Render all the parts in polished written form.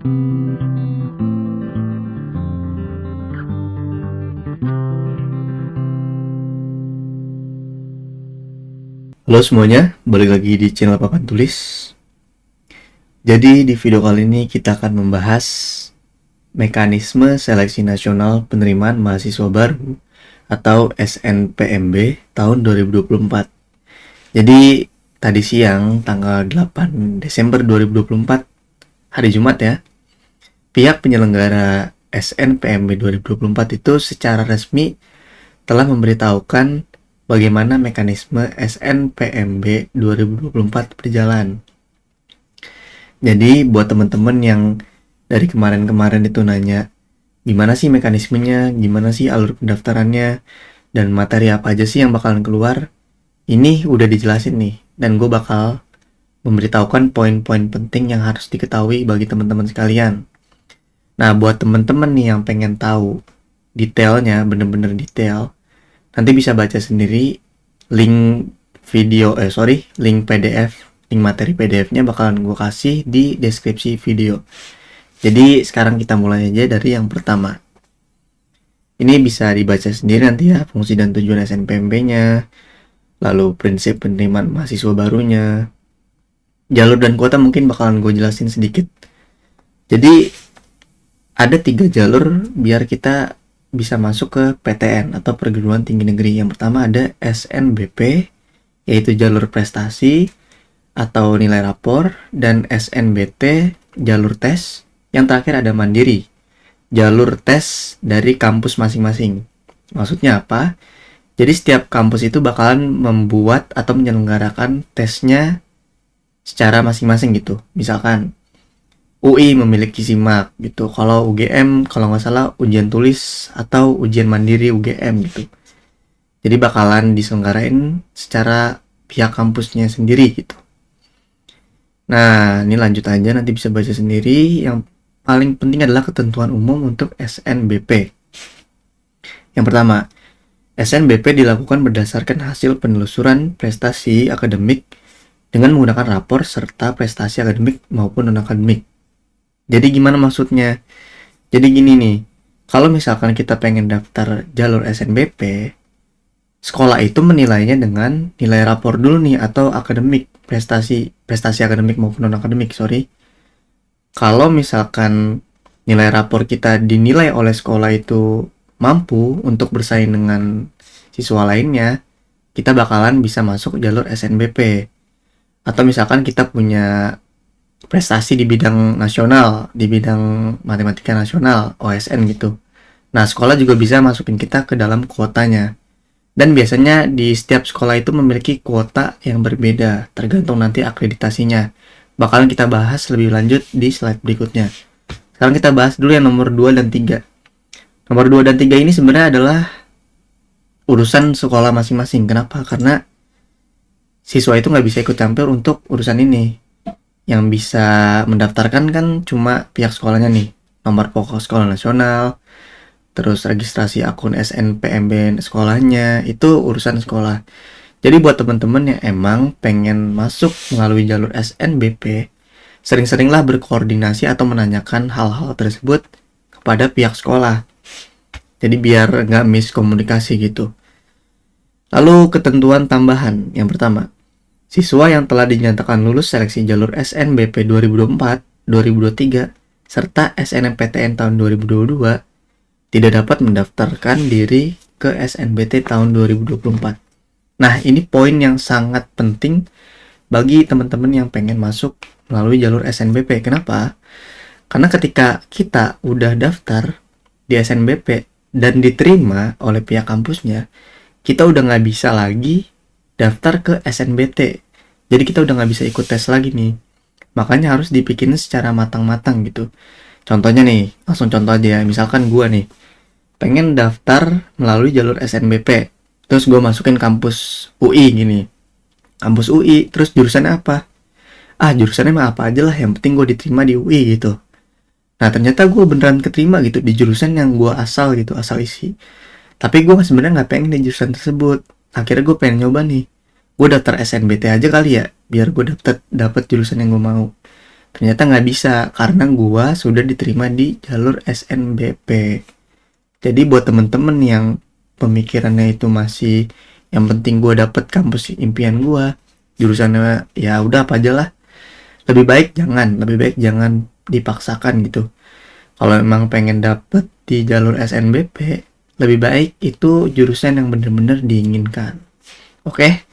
Halo semuanya, balik lagi di channel Papan Tulis. Jadi di video kali ini kita akan membahas mekanisme seleksi nasional penerimaan mahasiswa baru atau SNPMB tahun 2024. Jadi tadi siang tanggal 8 Desember 2024, hari Jumat ya, pihak penyelenggara SNPMB 2024 itu secara resmi telah memberitahukan bagaimana mekanisme SNPMB 2024 berjalan. Jadi buat teman-teman yang dari kemarin-kemarin itu nanya, gimana sih mekanismenya, gimana sih alur pendaftarannya, dan materi apa aja sih yang bakalan keluar, ini udah dijelasin nih, dan gue bakal memberitahukan poin-poin penting yang harus diketahui bagi teman-teman sekalian. Nah, buat teman-teman nih yang pengen tahu detailnya, bener-bener detail, nanti bisa baca sendiri link materi PDF-nya bakalan gue kasih di deskripsi video. Jadi sekarang kita mulai aja dari yang pertama. Ini bisa dibaca sendiri nanti ya, fungsi dan tujuan SNPMB-nya, lalu prinsip penerimaan mahasiswa barunya, jalur dan kuota mungkin bakalan gue jelasin sedikit. Jadi ada 3 jalur biar kita bisa masuk ke PTN atau perguruan tinggi negeri. Yang pertama ada SNBP, yaitu jalur prestasi atau nilai rapor, dan SNBT, jalur tes. Yang terakhir ada mandiri, jalur tes dari kampus masing-masing. Maksudnya apa? Jadi setiap kampus itu bakalan membuat atau menyelenggarakan tesnya secara masing-masing gitu. Misalkan UI memiliki SIMAK gitu. Kalau UGM kalau nggak salah ujian tulis atau ujian mandiri UGM gitu. Jadi bakalan diselenggarain secara pihak kampusnya sendiri gitu. Nah, ini lanjut aja, nanti bisa baca sendiri. Yang paling penting adalah ketentuan umum untuk SNBP. Yang pertama, SNBP dilakukan berdasarkan hasil penelusuran prestasi akademik dengan menggunakan rapor serta prestasi akademik maupun non-akademik. Jadi gimana maksudnya? Jadi gini nih, kalau misalkan kita pengen daftar jalur SNBP, sekolah itu menilainya dengan nilai rapor dulu nih, atau akademik, prestasi akademik maupun non-akademik, Kalau misalkan nilai rapor kita dinilai oleh sekolah itu mampu untuk bersaing dengan siswa lainnya, kita bakalan bisa masuk jalur SNBP. Atau misalkan kita punya prestasi di bidang nasional, di bidang matematika nasional, OSN gitu. Nah, sekolah juga bisa masukin kita ke dalam kuotanya. Dan biasanya di setiap sekolah itu memiliki kuota yang berbeda, tergantung nanti akreditasinya. Bakalan kita bahas lebih lanjut di slide berikutnya. Sekarang kita bahas dulu yang nomor 2 dan 3. Nomor 2 dan 3 ini sebenarnya adalah urusan sekolah masing-masing. Kenapa? Karena siswa itu nggak bisa ikut campur untuk urusan ini. Yang bisa mendaftarkan kan cuma pihak sekolahnya nih, nomor pokok sekolah nasional, terus registrasi akun SNPMB sekolahnya, itu urusan sekolah. Jadi buat teman-teman yang emang pengen masuk melalui jalur SNBP, sering-seringlah berkoordinasi atau menanyakan hal-hal tersebut kepada pihak sekolah. Jadi biar nggak miskomunikasi gitu. Lalu ketentuan tambahan, yang pertama, siswa yang telah dinyatakan lulus seleksi jalur SNBP 2024, 2023, serta SNMPTN tahun 2022 tidak dapat mendaftarkan diri ke SNBT tahun 2024. Nah, ini poin yang sangat penting bagi teman-teman yang pengen masuk melalui jalur SNBP. Kenapa? Karena ketika kita udah daftar di SNBP dan diterima oleh pihak kampusnya, kita udah nggak bisa lagi daftar ke SNBT. Jadi kita udah nggak bisa ikut tes lagi nih. Makanya harus dipikirin secara matang-matang gitu. Contohnya nih, langsung contoh aja ya. Misalkan gue nih, pengen daftar melalui jalur SNBP. Terus gue masukin kampus UI gini. Kampus UI, terus jurusannya apa? Jurusannya mah apa aja lah, yang penting gue diterima di UI gitu. Nah, ternyata gue beneran keterima gitu di jurusan yang gue asal gitu, asal isi. Tapi gue sebenarnya nggak pengen di jurusan tersebut. Akhirnya gue pengen nyoba nih, gue daftar SNBT aja kali ya, biar gue dapet jurusan yang gue mau. Ternyata nggak bisa karena gua sudah diterima di jalur SNBP. Jadi buat temen-temen yang pemikirannya itu masih yang penting gua dapet kampus impian gua, jurusannya ya udah apa aja lah. Lebih baik jangan dipaksakan gitu. Kalau emang pengen dapet di jalur SNBP, lebih baik itu jurusan yang bener-bener diinginkan. Oke.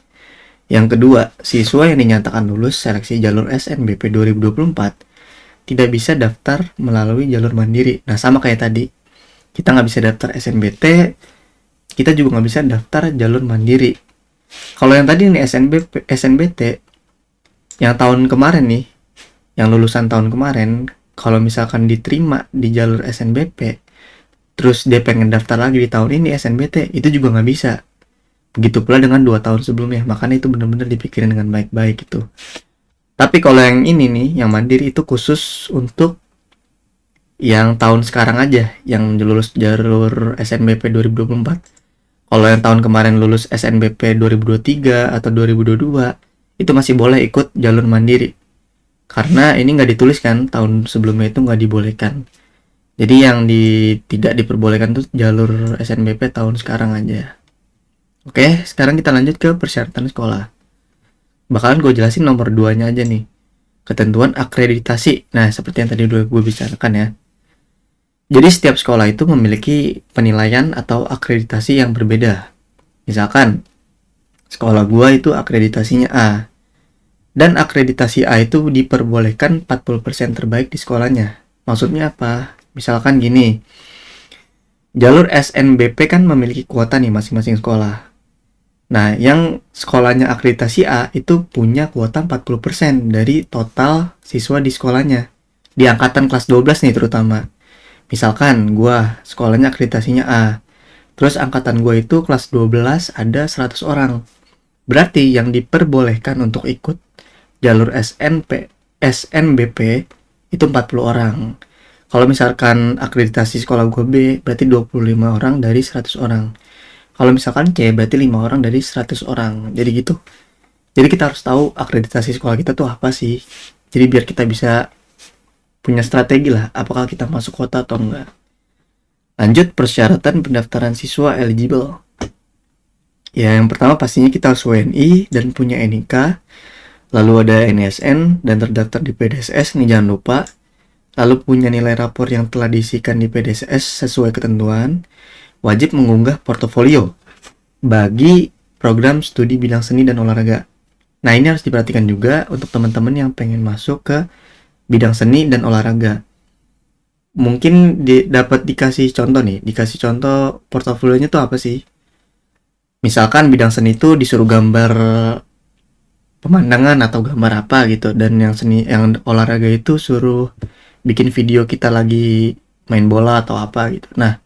Yang kedua, siswa yang dinyatakan lulus seleksi jalur SNBP 2024 tidak bisa daftar melalui jalur mandiri. Nah, sama kayak tadi. Kita nggak bisa daftar SNBT, kita juga nggak bisa daftar jalur mandiri. Kalau yang tadi nih SNBT, yang tahun kemarin nih, yang lulusan tahun kemarin, kalau misalkan diterima di jalur SNBP, terus dia pengen daftar lagi di tahun ini SNBT, itu juga nggak bisa. Begitu pula dengan 2 tahun sebelumnya, makanya itu benar-benar dipikirin dengan baik-baik itu. Tapi kalau yang ini nih, yang mandiri itu khusus untuk yang tahun sekarang aja, yang lulus jalur SNBP 2024. Kalau yang tahun kemarin lulus SNBP 2023 atau 2022, itu masih boleh ikut jalur mandiri. Karena ini nggak ditulis kan, tahun sebelumnya itu nggak dibolehkan. Jadi yang tidak diperbolehkan tuh jalur SNBP tahun sekarang aja. Oke, sekarang kita lanjut ke persyaratan sekolah. Bakalan gue jelasin nomor 2-nya aja nih. Ketentuan akreditasi. Nah, seperti yang tadi udah gue bicarakan ya. Jadi setiap sekolah itu memiliki penilaian atau akreditasi yang berbeda. Misalkan, sekolah gue itu akreditasinya A. Dan akreditasi A itu diperbolehkan 40% terbaik di sekolahnya. Maksudnya apa? Misalkan gini, jalur SNBP kan memiliki kuota nih masing-masing sekolah. Nah, yang sekolahnya akreditasi A itu punya kuota 40% dari total siswa di sekolahnya. Di angkatan kelas 12 nih terutama. Misalkan gua sekolahnya akreditasinya A. Terus angkatan gua itu kelas 12 ada 100 orang. Berarti yang diperbolehkan untuk ikut jalur SNBP itu 40 orang. Kalau misalkan akreditasi sekolah gua B, berarti 25 orang dari 100 orang. Kalau misalkan C, berarti 5 orang dari 100 orang. Jadi gitu. Jadi kita harus tahu akreditasi sekolah kita tuh apa sih. Jadi biar kita bisa punya strategi lah, apakah kita masuk kota atau enggak. Lanjut, persyaratan pendaftaran siswa eligible. Ya, yang pertama pastinya kita harus WNI dan punya NIK. Lalu ada NSN dan terdaftar di PDSS, nih jangan lupa. Lalu punya nilai rapor yang telah diisikan di PDSS sesuai ketentuan. Wajib mengunggah portofolio bagi program studi bidang seni dan olahraga. Nah, ini harus diperhatikan juga untuk teman-teman yang pengen masuk ke bidang seni dan olahraga. Mungkin dapat dikasih contoh nih, dikasih contoh portofolionya tuh apa sih? Misalkan bidang seni itu disuruh gambar pemandangan atau gambar apa gitu, dan yang olahraga itu suruh bikin video kita lagi main bola atau apa gitu. Nah,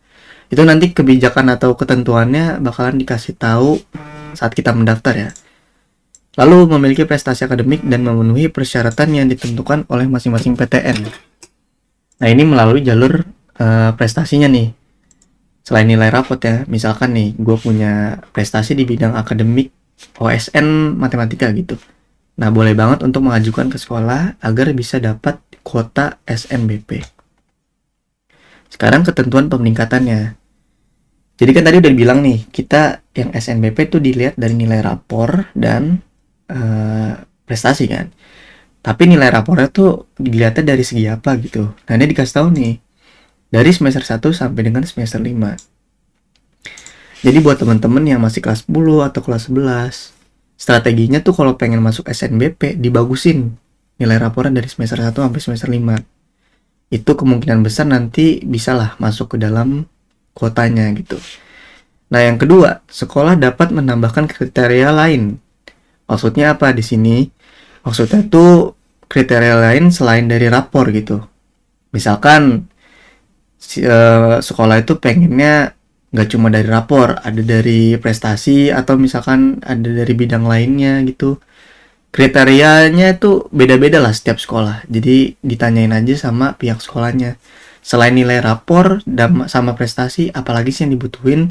itu nanti kebijakan atau ketentuannya bakalan dikasih tahu saat kita mendaftar ya. Lalu memiliki prestasi akademik dan memenuhi persyaratan yang ditentukan oleh masing-masing PTN. Nah, ini melalui jalur prestasinya nih. Selain nilai rapot ya, misalkan nih gue punya prestasi di bidang akademik OSN matematika gitu. Nah, boleh banget untuk mengajukan ke sekolah agar bisa dapat kuota SNBP. Sekarang ketentuan peningkatannya. Jadi kan tadi udah bilang nih, kita yang SNBP itu dilihat dari nilai rapor dan prestasi kan. Tapi nilai rapornya tuh dilihatnya dari segi apa gitu. Nah, ini dikasih tahu nih. Dari semester 1 sampai dengan semester 5. Jadi buat teman-teman yang masih kelas 10 atau kelas 11, strateginya tuh kalau pengen masuk SNBP, dibagusin nilai rapornya dari semester 1 sampai semester 5. Itu kemungkinan besar nanti bisalah masuk ke dalam kuotanya gitu. Nah, yang kedua, sekolah dapat menambahkan kriteria lain. Maksudnya apa di sini? Maksudnya tuh kriteria lain selain dari rapor gitu. Misalkan sekolah itu pengennya nggak cuma dari rapor, ada dari prestasi atau misalkan ada dari bidang lainnya gitu. Kriterianya itu beda-beda lah setiap sekolah. Jadi ditanyain aja sama pihak sekolahnya. Selain nilai rapor dan sama prestasi, apalagi sih yang dibutuhin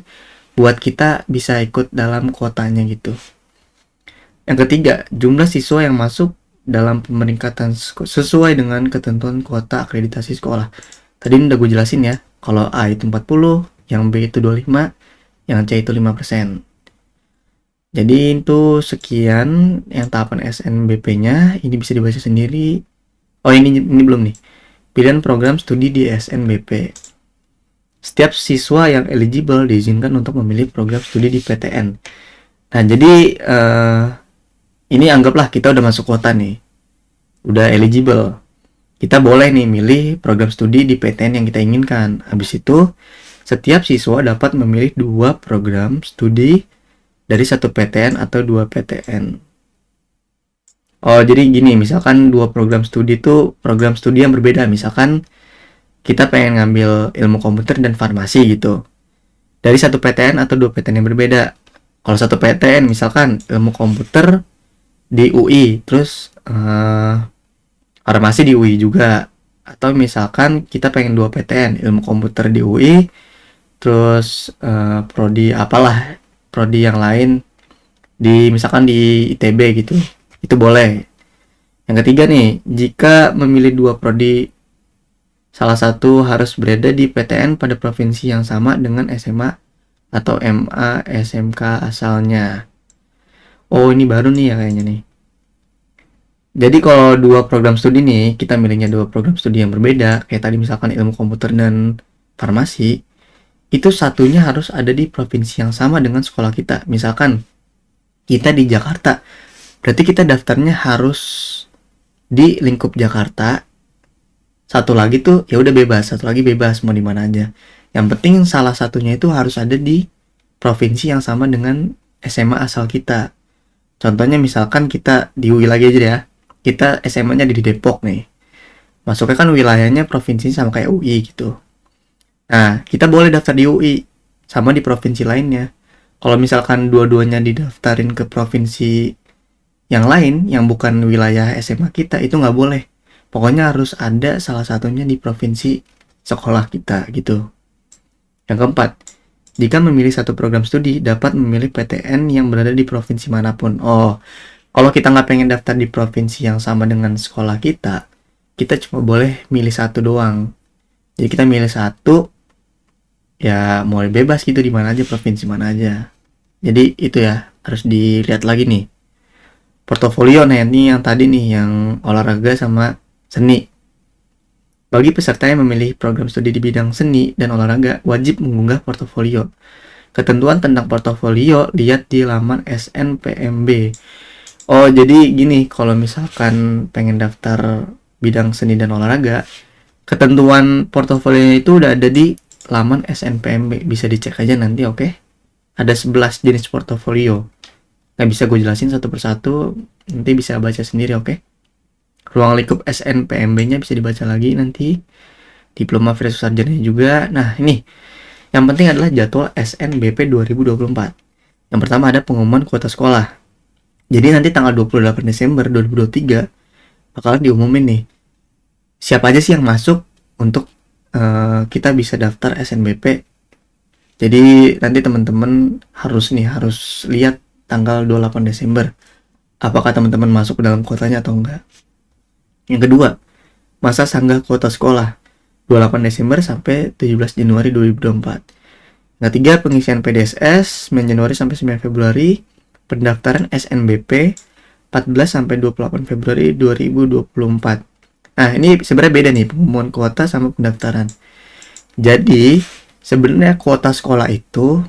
buat kita bisa ikut dalam kuotanya gitu. Yang ketiga, jumlah siswa yang masuk dalam pemeringkatan sesuai dengan ketentuan kuota akreditasi sekolah. Tadi udah gue jelasin ya, kalau A itu 40, yang B itu 25, yang C itu 5%. Jadi itu sekian yang tahapan SNBP-nya, ini bisa dibaca sendiri. Oh, ini belum nih. Pilihan program studi di SNBP. Setiap siswa yang eligible diizinkan untuk memilih program studi di PTN. Nah, jadi ini anggaplah kita udah masuk kuota nih. Udah eligible. Kita boleh nih milih program studi di PTN yang kita inginkan. Habis itu, setiap siswa dapat memilih 2 program studi dari 1 PTN atau 2 PTN. Oh, jadi gini, misalkan 2 program studi itu program studi yang berbeda. Misalkan kita pengen ngambil ilmu komputer dan farmasi gitu. Dari 1 PTN atau 2 PTN yang berbeda. Kalau 1 PTN misalkan ilmu komputer di UI, terus farmasi di UI juga. Atau misalkan kita pengen 2 PTN, ilmu komputer di UI, terus prodi apalah, prodi yang lain di misalkan di ITB gitu, itu boleh. Yang ketiga nih, jika memilih 2 prodi, salah satu harus berada di PTN pada provinsi yang sama dengan SMA atau MA SMK asalnya. Oh, ini baru nih ya kayaknya nih. Jadi kalau 2 program studi nih, kita milihnya 2 program studi yang berbeda, kayak tadi misalkan ilmu komputer dan farmasi, itu satunya harus ada di provinsi yang sama dengan sekolah kita. Misalkan kita di Jakarta, berarti kita daftarnya harus di lingkup Jakarta. Satu lagi tuh ya udah bebas, satu lagi bebas mau di mana aja. Yang penting salah satunya itu harus ada di provinsi yang sama dengan SMA asal kita. Contohnya misalkan kita di UI lagi aja ya. Kita SMA-nya di Depok nih. Masuknya kan wilayahnya provinsi sama kayak UI gitu. Nah, kita boleh daftar di UI sama di provinsi lainnya. Kalau misalkan dua-duanya didaftarin ke provinsi yang lain yang bukan wilayah SMA kita, itu nggak boleh. Pokoknya harus ada salah satunya di provinsi sekolah kita gitu. Yang keempat, jika memilih satu program studi, dapat memilih PTN yang berada di provinsi manapun. Oh, kalau kita nggak pengen daftar di provinsi yang sama dengan sekolah kita cuma boleh milih satu doang. Jadi kita milih satu, ya mau bebas gitu di mana aja, provinsi mana aja. Jadi itu ya, harus dilihat lagi nih. Portofolio, nah ini yang tadi nih, yang olahraga sama seni. Bagi peserta yang memilih program studi di bidang seni dan olahraga, wajib mengunggah portofolio. Ketentuan tentang portofolio lihat di laman SNPMB. Oh, jadi gini, kalau misalkan pengen daftar bidang seni dan olahraga, ketentuan portofolionya itu udah ada di laman SNPMB. Bisa dicek aja nanti, oke? Ada 11 jenis portofolio. Nggak bisa gue jelasin satu persatu, nanti bisa baca sendiri, oke? Ruang lingkup SNPMB-nya bisa dibaca lagi nanti. Diploma versus sarjana juga. Nah, ini yang penting adalah jadwal SNBP 2024. Yang pertama ada pengumuman kuota sekolah. Jadi nanti tanggal 28 Desember 2023 bakalan diumumin nih siapa aja sih yang masuk untuk kita bisa daftar SNBP. Jadi nanti teman-teman harus lihat tanggal 28 Desember apakah teman-teman masuk ke dalam kuotanya atau enggak. Yang kedua, masa sanggah kuota sekolah 28 Desember sampai 17 Januari 2024. Yang ketiga, pengisian PDSS 9 Januari sampai 9 Februari. Pendaftaran SNBP 14 sampai 28 Februari 2024. Nah, ini sebenarnya beda nih pengumuman kuota sama pendaftaran. Jadi, sebenarnya kuota sekolah itu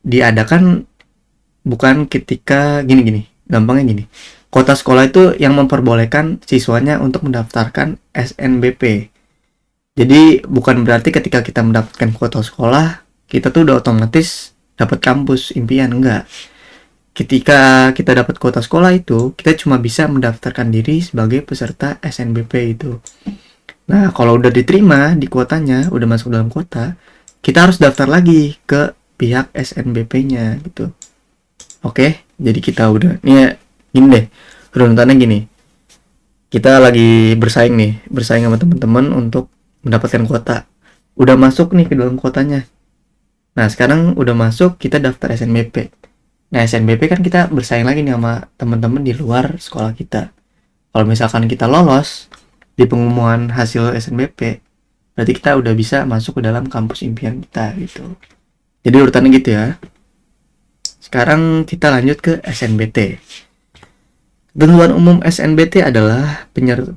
diadakan bukan ketika gini, gampangnya gini. Kuota sekolah itu yang memperbolehkan siswanya untuk mendaftarkan SNBP. Jadi, bukan berarti ketika kita mendapatkan kuota sekolah, kita tuh udah otomatis dapat kampus impian, enggak. Ketika kita dapat kuota sekolah itu, kita cuma bisa mendaftarkan diri sebagai peserta SNBP itu. Nah, kalau udah diterima di kuotanya, udah masuk dalam kuota, kita harus daftar lagi ke pihak SNBP-nya gitu. Oke, jadi kita udah, nih gini deh, runutannya gini. Kita lagi bersaing sama teman-teman untuk mendapatkan kuota. Udah masuk nih ke dalam kuotanya. Nah, sekarang udah masuk, kita daftar SNBP. Nah, SNBP kan kita bersaing lagi nih sama teman-teman di luar sekolah kita. Kalau misalkan kita lolos di pengumuman hasil SNBP, berarti kita udah bisa masuk ke dalam kampus impian kita gitu. Jadi urutannya gitu ya. Sekarang kita lanjut ke SNBT. Ketentuan umum SNBT adalah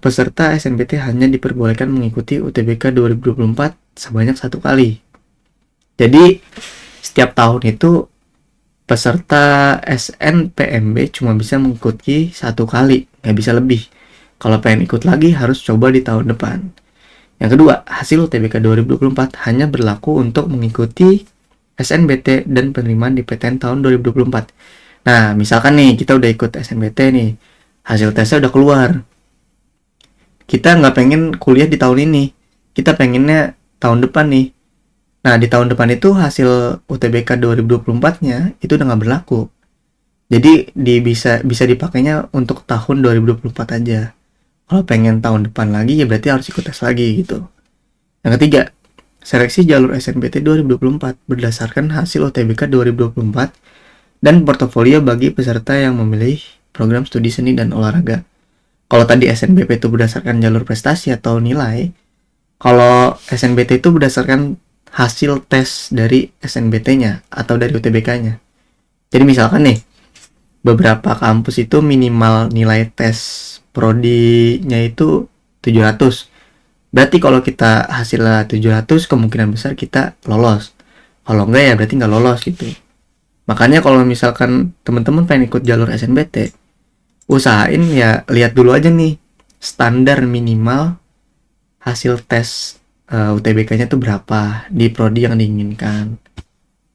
peserta SNBT hanya diperbolehkan mengikuti UTBK 2024 sebanyak 1 kali. Jadi setiap tahun itu peserta SNPMB cuma bisa mengikuti 1 kali, nggak bisa lebih. Kalau pengen ikut lagi harus coba di tahun depan. Yang kedua, hasil UTBK 2024 hanya berlaku untuk mengikuti SNBT dan penerimaan di PTN tahun 2024. Nah, misalkan nih kita udah ikut SNBT nih, hasil tesnya udah keluar. Kita nggak pengen kuliah di tahun ini, kita pengennya tahun depan nih. Nah, di tahun depan itu hasil UTBK 2024-nya itu udah nggak berlaku. Jadi bisa dipakainya untuk tahun 2024 aja. Kalau pengen tahun depan lagi ya berarti harus ikut tes lagi gitu. Yang ketiga, seleksi jalur SNBT 2024 berdasarkan hasil UTBK 2024 dan portofolio bagi peserta yang memilih program studi seni dan olahraga. Kalau tadi SNBP itu berdasarkan jalur prestasi atau nilai, kalau SNBT itu berdasarkan hasil tes dari SNBT-nya atau dari UTBK-nya. Jadi misalkan nih, beberapa kampus itu minimal nilai tes prodinya itu 700. Berarti kalau kita hasilnya 700, kemungkinan besar kita lolos. Kalau enggak ya berarti nggak lolos gitu. Makanya kalau misalkan teman-teman pengen ikut jalur SNBT, usahain ya lihat dulu aja nih standar minimal hasil tes UTBK-nya tuh berapa di prodi yang diinginkan.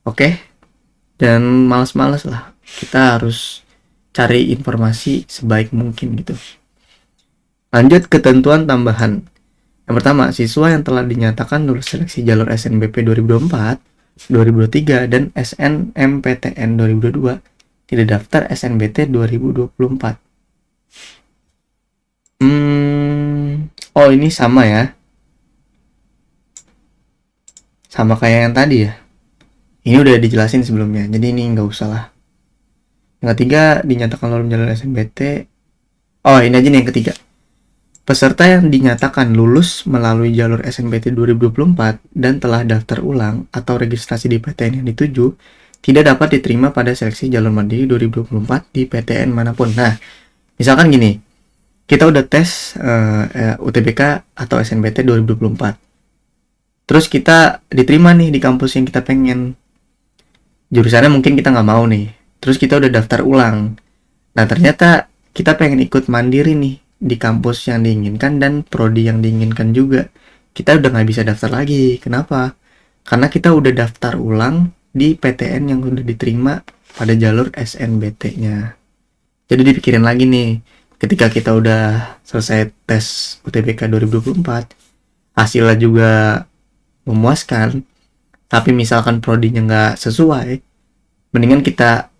Oke? Dan males-males lah. Kita harus cari informasi sebaik mungkin gitu. Lanjut ketentuan tambahan. Yang pertama, siswa yang telah dinyatakan lulus seleksi jalur SNBP 2024, 2023, dan SNMPTN 2022 tidak daftar SNBT 2024. Oh ini sama ya. Sama kayak yang tadi ya. Ini udah dijelasin sebelumnya, jadi ini nggak usah lah. Yang ketiga, dinyatakan lulus jalur SNBT. Oh ini aja nih yang ketiga. Peserta yang dinyatakan lulus melalui jalur SNBT 2024 dan telah daftar ulang atau registrasi di PTN yang dituju tidak dapat diterima pada seleksi jalur mandiri 2024 di PTN manapun. Nah, misalkan gini, kita udah tes UTBK atau SNBT 2024. Terus kita diterima nih di kampus yang kita pengen. Jurusannya mungkin kita nggak mau nih. Terus kita udah daftar ulang. Nah, ternyata kita pengen ikut mandiri nih di kampus yang diinginkan dan prodi yang diinginkan juga. Kita udah nggak bisa daftar lagi. Kenapa? Karena kita udah daftar ulang di PTN yang udah diterima pada jalur SNBT-nya. Jadi dipikirin lagi nih, ketika kita udah selesai tes UTBK 2024, hasilnya juga memuaskan, tapi misalkan prodinya nggak sesuai, mendingan kita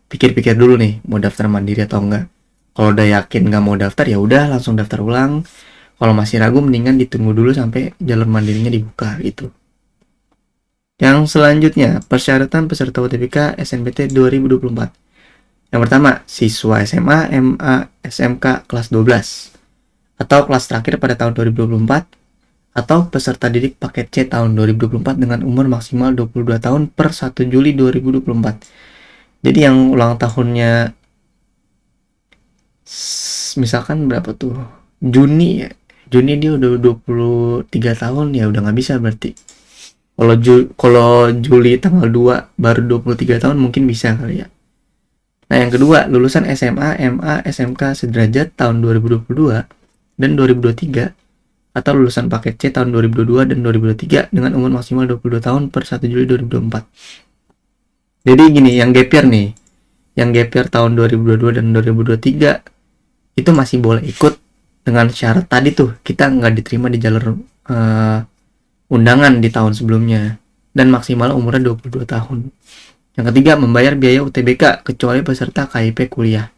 pikir-pikir dulu nih, mau daftar mandiri atau enggak. Kalau udah yakin nggak mau daftar, ya udah langsung daftar ulang. Kalau masih ragu, mendingan ditunggu dulu sampai jalur mandirinya dibuka gitu. Yang selanjutnya, persyaratan peserta UTBK SNBT 2024. Yang pertama, siswa SMA, MA, SMK kelas 12 atau kelas terakhir pada tahun 2024 atau peserta didik paket C tahun 2024 dengan umur maksimal 22 tahun per 1 Juli 2024. Jadi yang ulang tahunnya misalkan berapa tuh? Juni ya. Juni dia udah 23 tahun ya udah nggak bisa berarti. Kalau Juli tanggal 2 baru 23 tahun mungkin bisa kali ya. Nah, yang kedua, lulusan SMA, MA, SMK sederajat tahun 2022 dan 2023 atau lulusan paket C tahun 2022 dan 2023 dengan umur maksimal 22 tahun per 1 Juli 2024. Jadi gini, yang gap year nih, yang gap year tahun 2022 dan 2023 itu masih boleh ikut dengan syarat tadi tuh, kita nggak diterima di jalur undangan di tahun sebelumnya dan maksimal umurnya 22 tahun. Yang ketiga, membayar biaya UTBK kecuali peserta KIP kuliah.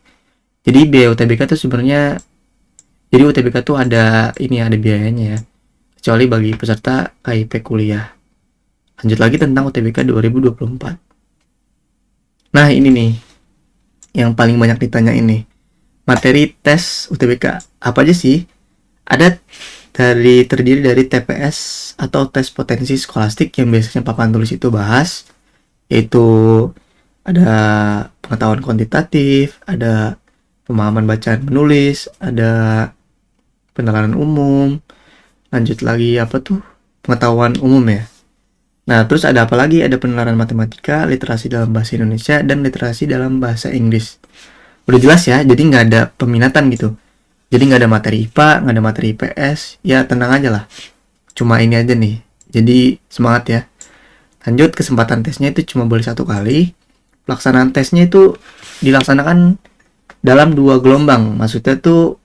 Jadi biaya UTBK itu sebenarnya, jadi UTBK tuh ada biayanya ya, kecuali bagi peserta KIP kuliah. Lanjut lagi tentang UTBK 2024. Nah ini nih yang paling banyak ditanya ini, materi tes UTBK apa aja sih? Ada terdiri dari TPS atau tes potensi skolastik yang biasanya papan tulis itu bahas, yaitu ada pengetahuan kuantitatif, ada pemahaman bacaan menulis, ada penalaran umum, lanjut lagi apa tuh, pengetahuan umum ya. Nah terus ada apa lagi, ada penalaran matematika, literasi dalam bahasa Indonesia, dan literasi dalam bahasa Inggris. Udah jelas ya, jadi nggak ada peminatan gitu, jadi nggak ada materi IPA, nggak ada materi IPS, ya tenang aja lah, cuma ini aja nih, jadi semangat ya. Lanjut, kesempatan tesnya itu cuma boleh 1 kali. Pelaksanaan tesnya itu dilaksanakan dalam 2 gelombang, maksudnya tuh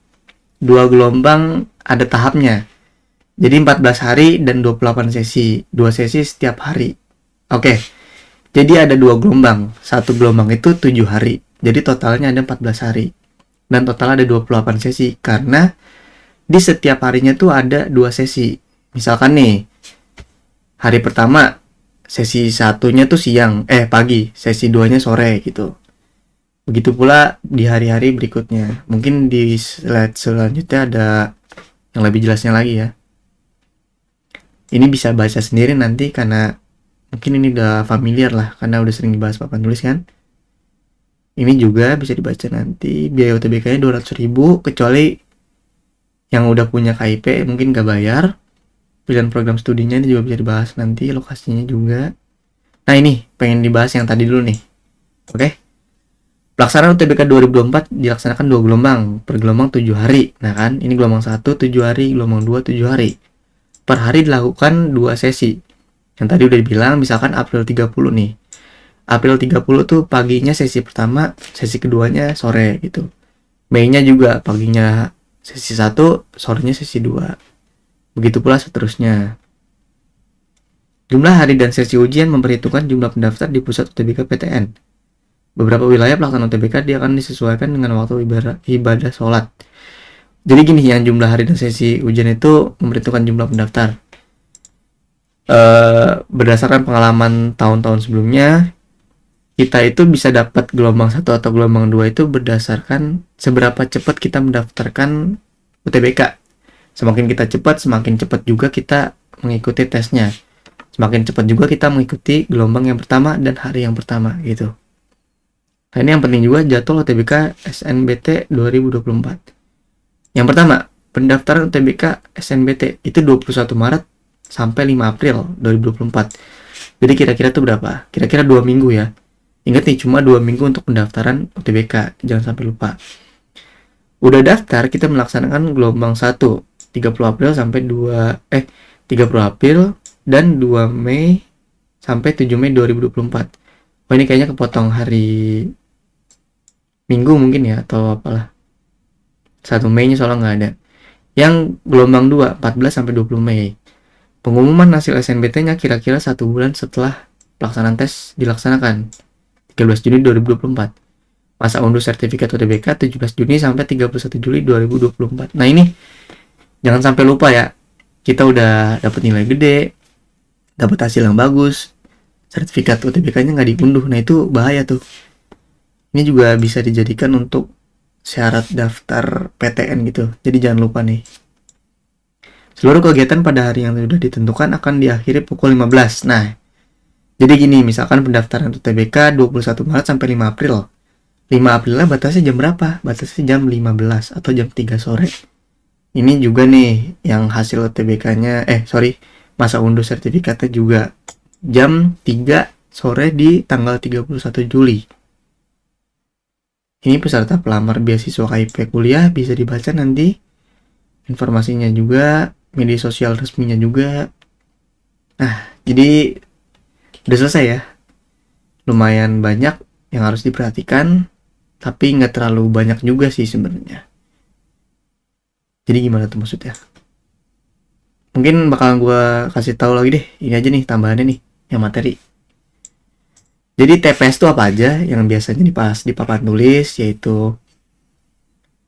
2 gelombang ada tahapnya. Jadi 14 hari dan 28 sesi, 2 sesi setiap hari. Oke, jadi ada 2 gelombang, satu gelombang itu 7 hari, jadi totalnya ada 14 hari. Dan total ada 28 sesi, karena di setiap harinya tuh ada 2 sesi. Misalkan nih, hari pertama sesi satunya tuh pagi, sesi 2-nya sore gitu. Begitu pula di hari-hari berikutnya. Mungkin di slide selanjutnya ada yang lebih jelasnya lagi ya. Ini bisa baca sendiri nanti karena mungkin ini udah familiar lah, karena udah sering dibahas papan tulis kan. Ini juga bisa dibaca nanti. Biaya UTBK-nya 200.000, kecuali yang udah punya KIP mungkin gak bayar. Pilihan program studinya ini juga bisa dibahas nanti, lokasinya juga. Nah ini pengen dibahas yang tadi dulu nih. Oke. Pelaksanaan UTBK 2024 dilaksanakan 2 gelombang, per gelombang 7 hari. Nah kan, ini gelombang 1 7 hari, gelombang 2 7 hari. Per hari dilakukan 2 sesi. Yang tadi udah dibilang, misalkan April 30 nih. April 30 tuh paginya sesi pertama, sesi keduanya sore gitu. Mei-nya juga paginya sesi 1, sorenya sesi 2. Begitu pula seterusnya. Jumlah hari dan sesi ujian memperhitungkan jumlah pendaftar di pusat UTBK PTN. Beberapa wilayah pelaksanaan UTBK dia akan disesuaikan dengan waktu ibadah sholat. Jadi gini, yang jumlah hari dan sesi ujian itu memperhitungkan jumlah pendaftar. Berdasarkan pengalaman tahun-tahun sebelumnya, kita itu bisa dapat gelombang 1 atau gelombang 2 itu berdasarkan seberapa cepat kita mendaftarkan UTBK. Semakin kita cepat, semakin cepat juga kita mengikuti tesnya. Semakin cepat juga kita mengikuti gelombang yang pertama dan hari yang pertama gitu. Nah ini yang penting juga, jadwal UTBK SNBT 2024. Yang pertama, pendaftaran UTBK SNBT itu 21 Maret sampai 5 April 2024. Jadi kira-kira tuh berapa? Kira-kira 2 minggu ya. Ingat nih, cuma 2 minggu untuk pendaftaran UTBK, jangan sampai lupa. Udah daftar, kita melaksanakan gelombang 1 30 April sampai 30 April dan 2 Mei sampai 7 Mei 2024. Oh ini kayaknya kepotong hari Minggu mungkin ya, atau apalah. 1 Mei-nya soalnya nggak ada. Yang gelombang 2 14 sampai 20 Mei. Pengumuman hasil SNBT-nya kira-kira 1 bulan setelah pelaksanaan tes dilaksanakan, 13 Juni 2024. Masa unduh sertifikat UTBK 17 Juni sampai 31 Juli 2024. Nah ini jangan sampai lupa ya. Kita udah dapat nilai gede, dapat hasil yang bagus, sertifikat UTBK-nya nggak diunduh. Nah itu bahaya tuh. Ini juga bisa dijadikan untuk syarat daftar PTN gitu. Jadi jangan lupa nih. Seluruh kegiatan pada hari yang sudah ditentukan akan diakhiri pukul 15. Nah, jadi gini, misalkan pendaftaran UTBK 21 Maret sampai 5 April. 5 Aprilnya batasnya jam berapa? Batasnya jam 15 atau jam 3 sore. Ini juga nih yang hasil UTBK-nya, masa unduh sertifikatnya juga jam 3 sore di tanggal 31 Juli. Ini peserta pelamar beasiswa KIP kuliah, bisa dibaca nanti informasinya juga, media sosial resminya juga. Nah, jadi udah selesai ya. Lumayan banyak yang harus diperhatikan, tapi nggak terlalu banyak juga sih sebenarnya. Jadi gimana tuh maksudnya? Mungkin bakal gue kasih tahu lagi deh. Ini aja nih tambahannya nih, yang materi. Jadi TPS itu apa aja yang biasanya dibahas di papan tulis, yaitu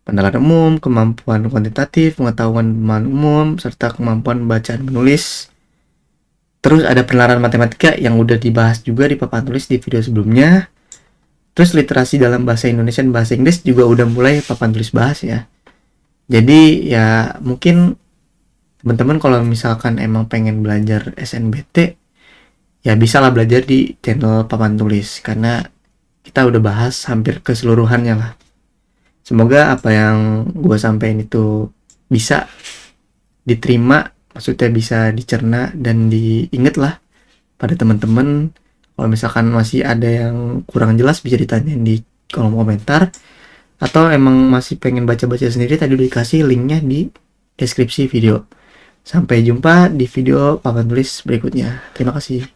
penalaran umum, kemampuan kuantitatif, pengetahuan umum, serta kemampuan bacaan menulis. Terus ada penalaran matematika yang udah dibahas juga di papan tulis di video sebelumnya. Terus literasi dalam bahasa Indonesia dan bahasa Inggris juga udah mulai papan tulis bahas ya. Jadi ya mungkin teman-teman kalau misalkan emang pengen belajar SNBT, ya bisa lah belajar di channel papan tulis, karena kita udah bahas hampir keseluruhannya lah. Semoga apa yang gue sampaikan itu bisa diterima, maksudnya bisa dicerna dan diinget lah pada teman-teman. Kalau misalkan masih ada yang kurang jelas bisa ditanyain di kolom komentar, atau emang masih pengen baca-baca sendiri, tadi udah dikasih linknya di deskripsi video. Sampai jumpa di video papan tulis berikutnya. Terima kasih.